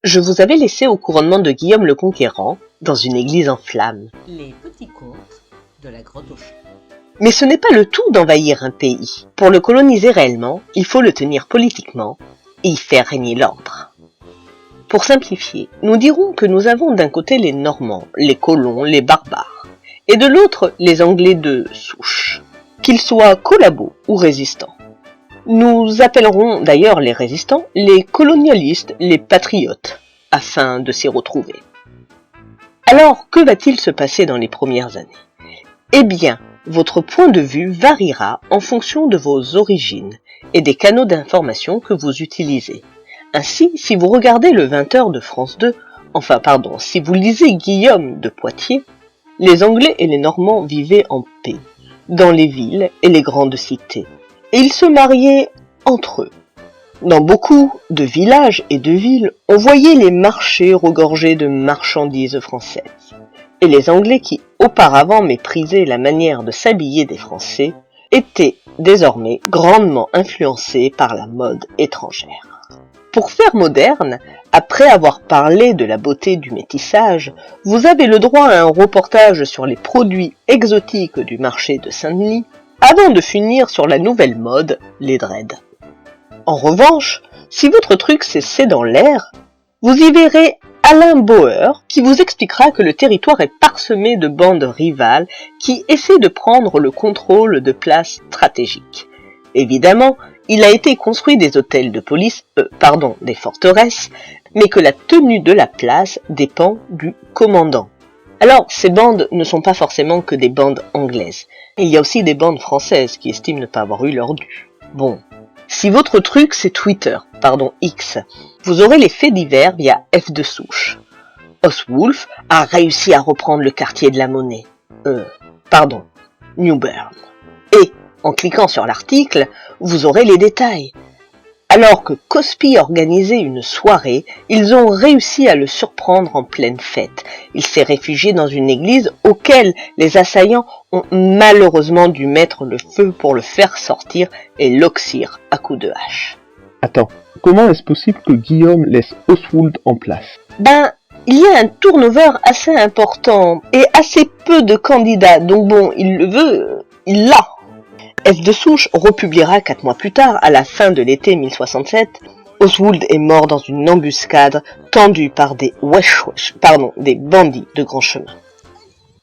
Je vous avais laissé au couronnement de Guillaume le Conquérant, dans une église en flammes. Les petits contes de la grotte aux chats. Mais ce n'est pas le tout d'envahir un pays. Pour le coloniser réellement, il faut le tenir politiquement et y faire régner l'ordre. Pour simplifier, nous dirons que nous avons d'un côté les Normands, les colons, les barbares, et de l'autre les Anglais de souche, qu'ils soient collabos ou résistants. Nous appellerons d'ailleurs les résistants les colonialistes, les patriotes, afin de s'y retrouver. Alors, que va-t-il se passer dans les premières années ? Eh bien, votre point de vue variera en fonction de vos origines et des canaux d'information que vous utilisez. Ainsi, si vous regardez le 20h de France 2, si vous lisez Guillaume de Poitiers, les Anglais et les Normands vivaient en paix, dans les villes et les grandes cités, et ils se mariaient entre eux. Dans beaucoup de villages et de villes, on voyait les marchés regorgés de marchandises françaises. Et les Anglais qui, auparavant méprisaient la manière de s'habiller des Français, étaient désormais grandement influencés par la mode étrangère. Pour faire moderne, après avoir parlé de la beauté du métissage, vous avez le droit à un reportage sur les produits exotiques du marché de Saint-Denis, avant de finir sur la nouvelle mode, les dreads. En revanche, si votre truc c'est dans l'air, vous y verrez Alain Bauer qui vous expliquera que le territoire est parsemé de bandes rivales qui essaient de prendre le contrôle de places stratégiques. Évidemment, il a été construit des hôtels de police, des forteresses, mais que la tenue de la place dépend du commandant. Alors, ces bandes ne sont pas forcément que des bandes anglaises. Il y a aussi des bandes françaises qui estiment ne pas avoir eu leur dû. Bon. Si votre truc c'est X, vous aurez les faits divers via F de souche. Oswulf a réussi à reprendre le quartier de la Monnaie. New Bern. Et, en cliquant sur l'article, vous aurez les détails. Alors que Cospi organisait une soirée, ils ont réussi à le surprendre en pleine fête. Il s'est réfugié dans une église auquel les assaillants ont malheureusement dû mettre le feu pour le faire sortir et l'oxyre à coups de hache. Attends, comment est-ce possible que Guillaume laisse Oswald en place ? Il y a un turnover assez important et assez peu de candidats, donc bon, il le veut, il l'a. F de souche republiera 4 mois plus tard, à la fin de l'été 1067. Oswald est mort dans une embuscade tendue par des des bandits de grand chemin.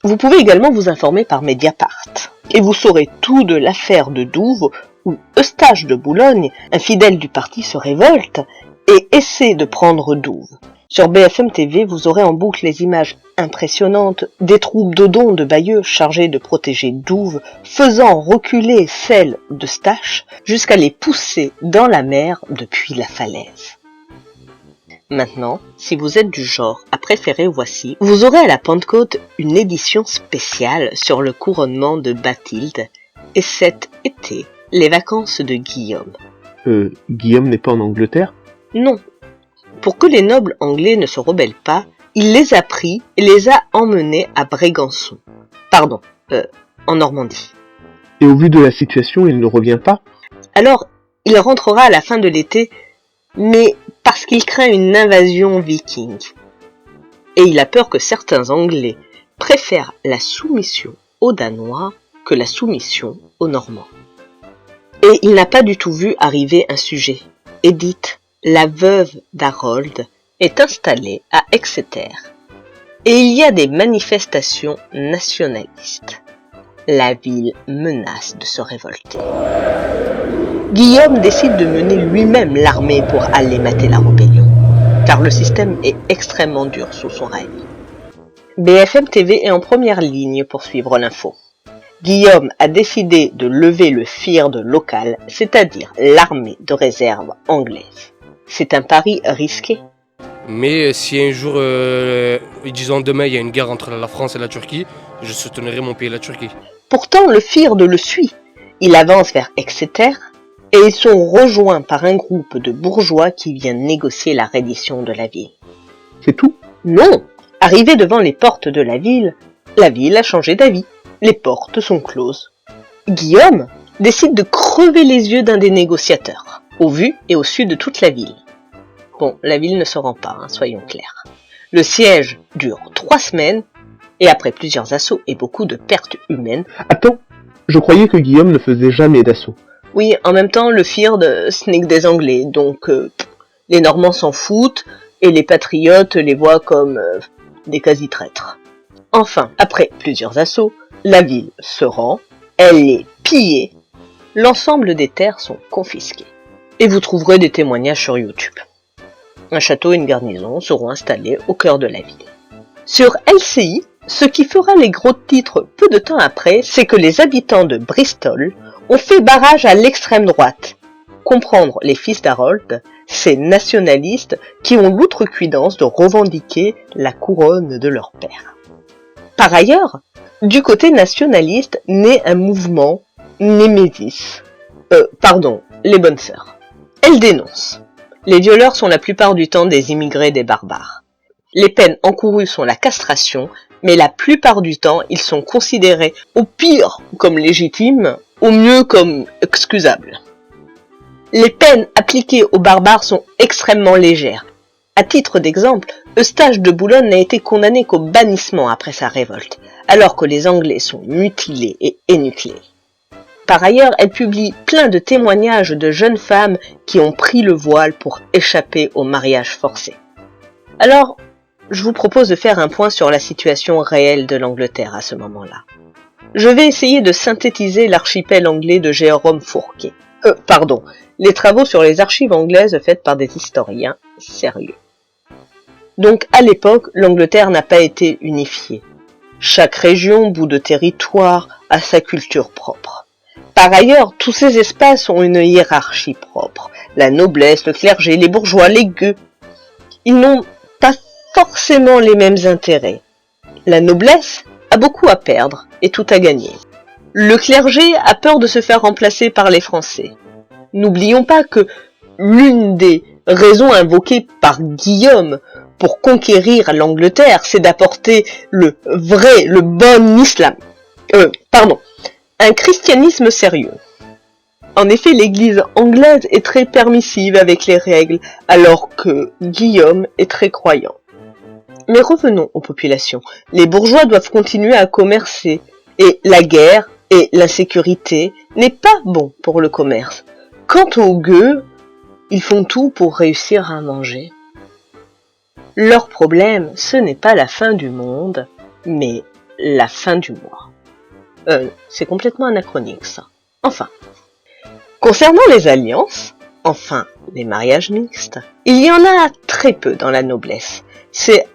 Vous pouvez également vous informer par Mediapart, et vous saurez tout de l'affaire de Douve, où Eustache de Boulogne, un fidèle du parti, se révolte et essaie de prendre Douve. Sur BFM TV, vous aurez en boucle les images impressionnantes des troupes d'Odon de Bayeux chargées de protéger Douve, faisant reculer celles de Stache jusqu'à les pousser dans la mer depuis la falaise. Maintenant, si vous êtes du genre à préférer Voici, vous aurez à la Pentecôte une édition spéciale sur le couronnement de Bathilde et cet été, les vacances de Guillaume. Guillaume n'est pas en Angleterre ? Non. Pour que les nobles anglais ne se rebellent pas, il les a pris et les a emmenés à Brégançon. En Normandie. Et au vu de la situation, il ne revient pas ? Alors, il rentrera à la fin de l'été, mais parce qu'il craint une invasion viking. Et il a peur que certains Anglais préfèrent la soumission aux Danois que la soumission aux Normands. Et il n'a pas du tout vu arriver un sujet. Edith, la veuve d'Harold, est installée à Exeter. Et il y a des manifestations nationalistes. La ville menace de se révolter. Guillaume décide de mener lui-même l'armée pour aller mater la rébellion, car le système est extrêmement dur sous son règne. BFM TV est en première ligne pour suivre l'info. Guillaume a décidé de lever le Fyrd local, c'est-à-dire l'armée de réserve anglaise. C'est un pari risqué. Mais si un jour, disons demain, il y a une guerre entre la France et la Turquie, je soutiendrai mon pays, la Turquie. Pourtant, le Fyrd le suit. Il avance vers Exeter et ils sont rejoints par un groupe de bourgeois qui vient négocier la reddition de la ville. C'est tout ? Non. Arrivé devant les portes de la ville a changé d'avis. Les portes sont closes. Guillaume décide de crever les yeux d'un des négociateurs, au vu et au su de toute la ville. Bon, la ville ne se rend pas, soyons clairs. Le siège dure 3 semaines, et après plusieurs assauts et beaucoup de pertes humaines... Attends, je croyais que Guillaume ne faisait jamais d'assaut. Oui, en même temps, le Firde, ce n'est que des Anglais, donc les Normands s'en foutent, et les patriotes les voient comme des quasi-traîtres. Enfin, après plusieurs assauts, la ville se rend, elle est pillée, l'ensemble des terres sont confisquées. Et vous trouverez des témoignages sur YouTube. Un château et une garnison seront installés au cœur de la ville. Sur LCI, ce qui fera les gros titres peu de temps après, c'est que les habitants de Bristol ont fait barrage à l'extrême droite. Comprendre les fils d'Harold, ces nationalistes qui ont l'outrecuidance de revendiquer la couronne de leur père. Par ailleurs, du côté nationaliste naît un mouvement Némésis. Les bonnes sœurs. Elles dénoncent. Les violeurs sont la plupart du temps des immigrés des barbares. Les peines encourues sont la castration, mais la plupart du temps, ils sont considérés au pire comme légitimes, au mieux comme excusables. Les peines appliquées aux barbares sont extrêmement légères. À titre d'exemple, Eustache de Boulogne n'a été condamné qu'au bannissement après sa révolte, alors que les Anglais sont mutilés et énuclés. Par ailleurs, elle publie plein de témoignages de jeunes femmes qui ont pris le voile pour échapper au mariage forcé. Alors, je vous propose de faire un point sur la situation réelle de l'Angleterre à ce moment-là. Je vais essayer de synthétiser l'archipel anglais de Jérôme Fourquet. Les travaux sur les archives anglaises faites par des historiens sérieux. Donc, à l'époque, l'Angleterre n'a pas été unifiée. Chaque région, bout de territoire, a sa culture propre. Par ailleurs, tous ces espaces ont une hiérarchie propre. La noblesse, le clergé, les bourgeois, les gueux. Ils n'ont pas forcément les mêmes intérêts. La noblesse a beaucoup à perdre et tout à gagner. Le clergé a peur de se faire remplacer par les Français. N'oublions pas que l'une des raisons invoquées par Guillaume pour conquérir l'Angleterre, c'est d'apporter le bon islam. Un christianisme sérieux. En effet, l'église anglaise est très permissive avec les règles, alors que Guillaume est très croyant. Mais revenons aux populations. Les bourgeois doivent continuer à commercer, et la guerre et l'insécurité n'est pas bon pour le commerce. Quant aux gueux, ils font tout pour réussir à manger. Leur problème, ce n'est pas la fin du monde, mais la fin du mois. C'est complètement anachronique, ça. Enfin. Concernant les alliances, les mariages mixtes, il y en a très peu dans la noblesse. C'est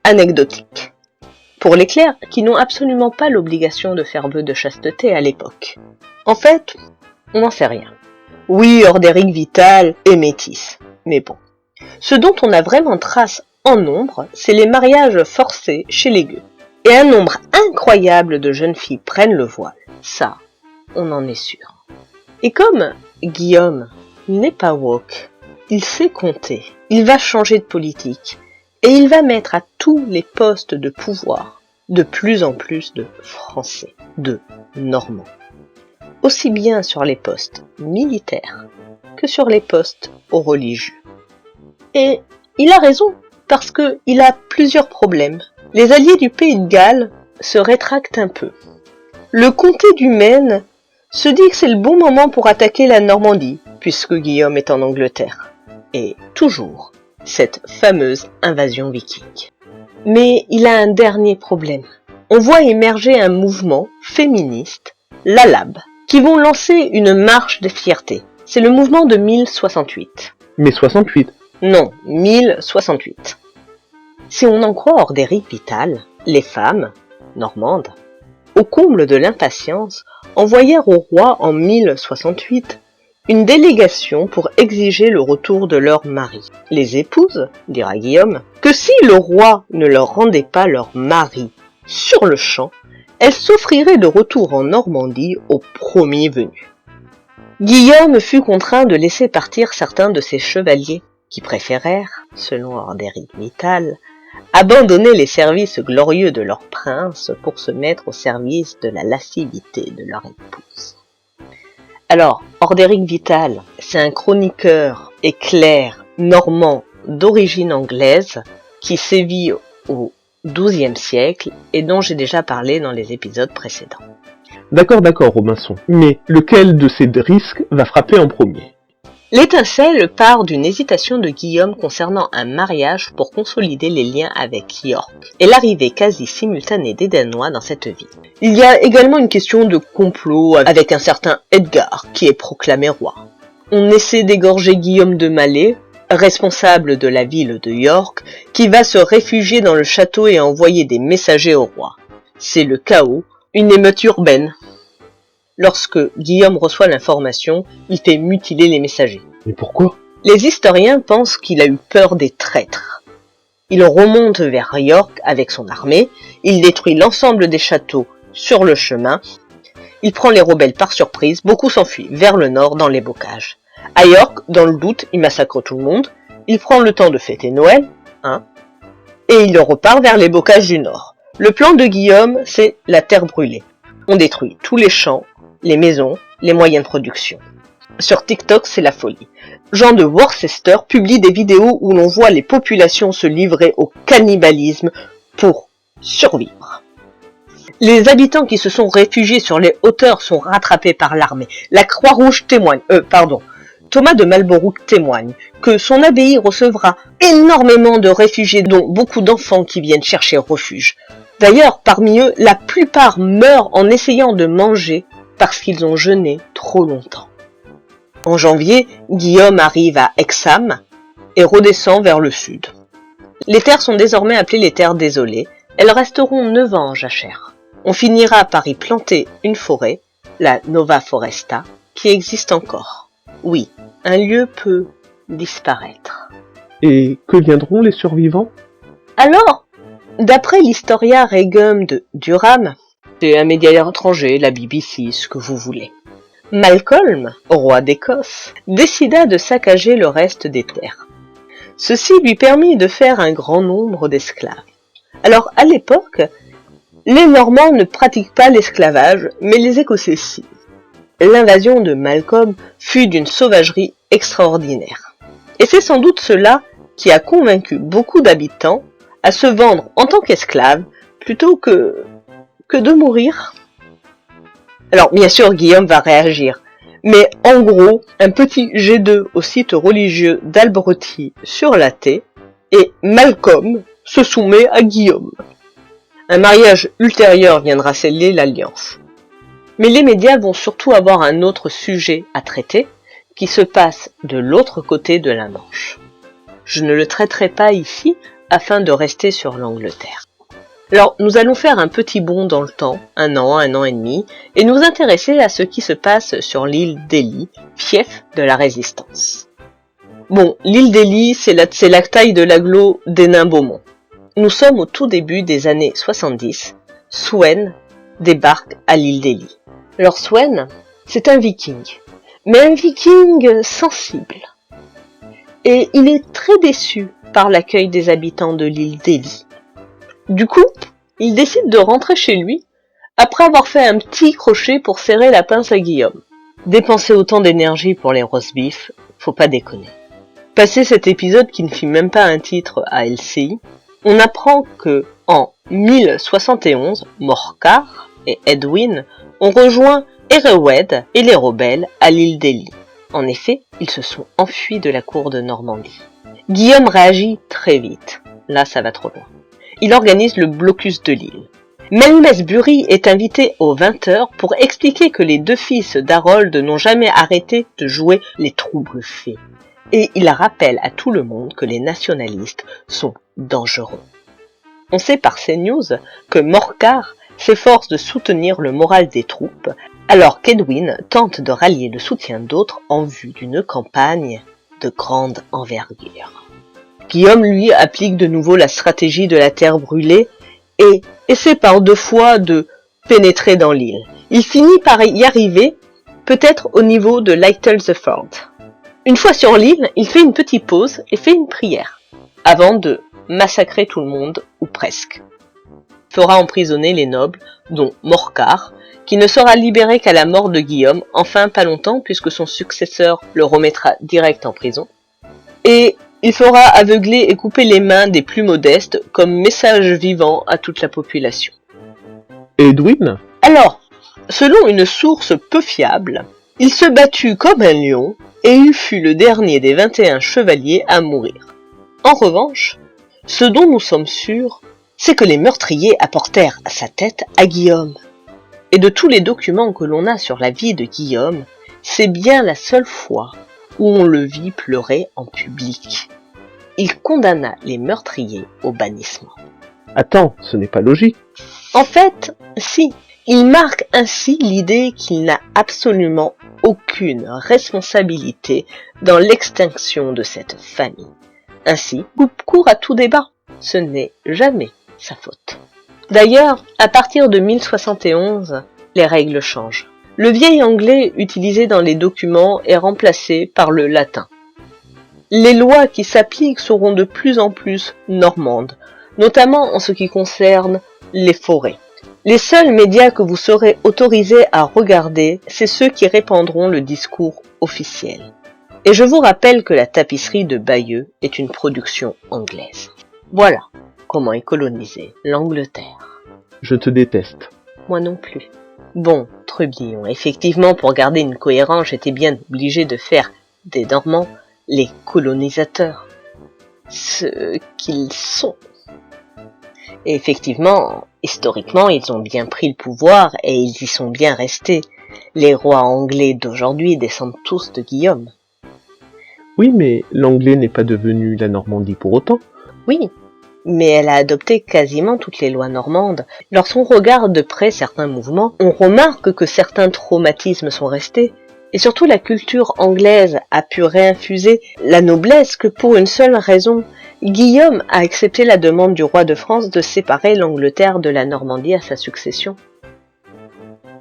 anecdotique. Pour les clercs qui n'ont absolument pas l'obligation de faire vœu de chasteté à l'époque. En fait, on n'en sait rien. Oui, Ordéric Vital est métis, mais bon. Ce dont on a vraiment trace en nombre, c'est les mariages forcés chez les gueux. Et un nombre incroyable de jeunes filles prennent le voile. Ça, on en est sûr. Et comme Guillaume n'est pas woke, il sait compter, il va changer de politique, et il va mettre à tous les postes de pouvoir de plus en plus de Français, de Normands. Aussi bien sur les postes militaires que sur les postes religieux. Et il a raison, parce qu'il a plusieurs problèmes. Les alliés du Pays de Galles se rétractent un peu. Le comté du Maine se dit que c'est le bon moment pour attaquer la Normandie, puisque Guillaume est en Angleterre. Et toujours, cette fameuse invasion viking. Mais il a un dernier problème. On voit émerger un mouvement féministe, l'ALAB, qui vont lancer une marche de fierté. C'est le mouvement de 1068. Mais 68. Non, 1068. Si on en croit Ordéric Vital, les femmes, normandes, au comble de l'impatience, envoyèrent au roi en 1068 une délégation pour exiger le retour de leur mari. Les épouses, dira Guillaume, que si le roi ne leur rendait pas leur mari sur le champ, elles s'offriraient de retour en Normandie au premier venu. Guillaume fut contraint de laisser partir certains de ses chevaliers, qui préférèrent, selon Ordéric Vital, abandonner les services glorieux de leur prince pour se mettre au service de la lascivité de leur épouse. Alors, Ordéric Vital, c'est un chroniqueur éclair, normand, d'origine anglaise qui sévit au XIIe siècle et dont j'ai déjà parlé dans les épisodes précédents. D'accord, Robinson. Mais lequel de ces deux risques va frapper en premier? L'étincelle part d'une hésitation de Guillaume concernant un mariage pour consolider les liens avec York et l'arrivée quasi simultanée des Danois dans cette ville. Il y a également une question de complot avec un certain Edgar qui est proclamé roi. On essaie d'égorger Guillaume de Malais, responsable de la ville de York, qui va se réfugier dans le château et envoyer des messagers au roi. C'est le chaos, une émeute urbaine. Lorsque Guillaume reçoit l'information, il fait mutiler les messagers. Mais pourquoi? Les historiens pensent qu'il a eu peur des traîtres. Il remonte vers York avec son armée, il détruit l'ensemble des châteaux sur le chemin, il prend les rebelles par surprise, beaucoup s'enfuient vers le nord dans les bocages. À York, dans le doute, il massacre tout le monde, il prend le temps de fêter Noël, et il repart vers les bocages du nord. Le plan de Guillaume, c'est la terre brûlée. On détruit tous les champs, les maisons, les moyens de production. Sur TikTok, c'est la folie. Jean de Worcester publie des vidéos où l'on voit les populations se livrer au cannibalisme pour survivre. Les habitants qui se sont réfugiés sur les hauteurs sont rattrapés par l'armée. La Croix-Rouge témoigne, Thomas de Malborough témoigne que son abbaye recevra énormément de réfugiés, dont beaucoup d'enfants qui viennent chercher refuge. D'ailleurs, parmi eux, la plupart meurent en essayant de manger parce qu'ils ont jeûné trop longtemps. En janvier, Guillaume arrive à Hexham et redescend vers le sud. Les terres sont désormais appelées les terres désolées. Elles resteront 9 ans en jachère. On finira par y planter une forêt, la Nova Foresta, qui existe encore. Oui, un lieu peut disparaître. Et que viendront les survivants? Alors, d'après l'Historia Regum de Durham, c'est un média étranger, la BBC, ce que vous voulez, Malcolm, roi d'Écosse, décida de saccager le reste des terres. Ceci lui permit de faire un grand nombre d'esclaves. Alors, à l'époque, les Normands ne pratiquent pas l'esclavage, mais les Écossais si. L'invasion de Malcolm fut d'une sauvagerie extraordinaire. Et c'est sans doute cela qui a convaincu beaucoup d'habitants à se vendre en tant qu'esclaves plutôt que de mourir. Alors, bien sûr, Guillaume va réagir. Mais en gros, un petit G2 au site religieux d'Albretie sur la Thé, et Malcolm se soumet à Guillaume. Un mariage ultérieur viendra sceller l'alliance. Mais les médias vont surtout avoir un autre sujet à traiter, qui se passe de l'autre côté de la Manche. Je ne le traiterai pas ici, afin de rester sur l'Angleterre. Alors, nous allons faire un petit bond dans le temps, un an et demi, et nous intéresser à ce qui se passe sur l'île d'Ely, fief de la Résistance. Bon, l'île d'Ely, c'est la taille de l'agglo d'Hénin-Beaumont. Nous sommes au tout début des années 70, Sweyn débarque à l'île d'Ely. Alors Sweyn, c'est un viking, mais un viking sensible. Et il est très déçu par l'accueil des habitants de l'île d'Ely. Du coup, il décide de rentrer chez lui, après avoir fait un petit crochet pour serrer la pince à Guillaume. Dépenser autant d'énergie pour les roast beef, faut pas déconner. Passé cet épisode qui ne fit même pas un titre à LCI, on apprend que, en 1071, Morcar et Edwin ont rejoint Herewed et les rebelles à l'île d'Ely. En effet, ils se sont enfuis de la cour de Normandie. Guillaume réagit très vite. Là, ça va trop loin. Il organise le blocus de l'île. Melmesbury est invité aux 20h pour expliquer que les deux fils d'Harold n'ont jamais arrêté de jouer les troubles faits. Et il rappelle à tout le monde que les nationalistes sont dangereux. On sait par CNews que Morcar s'efforce de soutenir le moral des troupes, alors qu'Edwin tente de rallier le soutien d'autres en vue d'une campagne de grande envergure. Guillaume, lui, applique de nouveau la stratégie de la terre brûlée et essaie par 2 fois de pénétrer dans l'île. Il finit par y arriver, peut-être au niveau de Lyttlesford. Une fois sur l'île, il fait une petite pause et fait une prière, avant de massacrer tout le monde, ou presque. Il fera emprisonner les nobles, dont Morcar, qui ne sera libéré qu'à la mort de Guillaume, enfin pas longtemps puisque son successeur le remettra direct en prison. Et Il fera aveugler et couper les mains des plus modestes comme message vivant à toute la population. Edwin? Alors, selon une source peu fiable, il se batut comme un lion et il fut le dernier des 21 chevaliers à mourir. En revanche, ce dont nous sommes sûrs, c'est que les meurtriers apportèrent sa tête à Guillaume. Et de tous les documents que l'on a sur la vie de Guillaume, c'est bien la seule fois où on le vit pleurer en public. Il condamna les meurtriers au bannissement. Attends, ce n'est pas logique. En fait, si, il marque ainsi l'idée qu'il n'a absolument aucune responsabilité dans l'extinction de cette famille. Ainsi, coupe court à tout débat. Ce n'est jamais sa faute. D'ailleurs, à partir de 1071, les règles changent. Le vieil anglais utilisé dans les documents est remplacé par le latin. Les lois qui s'appliquent seront de plus en plus normandes, notamment en ce qui concerne les forêts. Les seuls médias que vous serez autorisés à regarder, c'est ceux qui répandront le discours officiel. Et je vous rappelle que la tapisserie de Bayeux est une production anglaise. Voilà comment est colonisée l'Angleterre. Je te déteste. Moi non plus. Bon, Trubillon, effectivement, pour garder une cohérence, j'étais bien obligé de faire des Normands les colonisateurs. Ce qu'ils sont. Et effectivement, historiquement, ils ont bien pris le pouvoir et ils y sont bien restés. Les rois anglais d'aujourd'hui descendent tous de Guillaume. Oui, mais l'anglais n'est pas devenu la Normandie pour autant. Oui, mais elle a adopté quasiment toutes les lois normandes. Lorsqu'on regarde de près certains mouvements, on remarque que certains traumatismes sont restés. Et surtout, la culture anglaise a pu réinfuser la noblesse que pour une seule raison. Guillaume a accepté la demande du roi de France de séparer l'Angleterre de la Normandie à sa succession.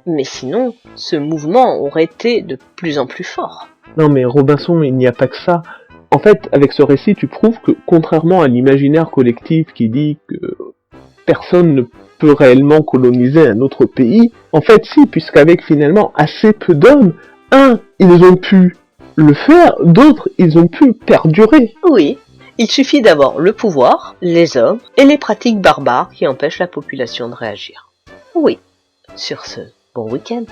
Mais sinon, ce mouvement aurait été de plus en plus fort. Non mais Robinson, il n'y a pas que ça. En fait, avec ce récit, tu prouves que, contrairement à l'imaginaire collectif qui dit que personne ne peut réellement coloniser un autre pays, en fait si, puisqu'avec finalement assez peu d'hommes, ils ont pu le faire, d'autres, ils ont pu perdurer. Oui, il suffit d'avoir le pouvoir, les hommes et les pratiques barbares qui empêchent la population de réagir. Oui, sur ce, bon week-end.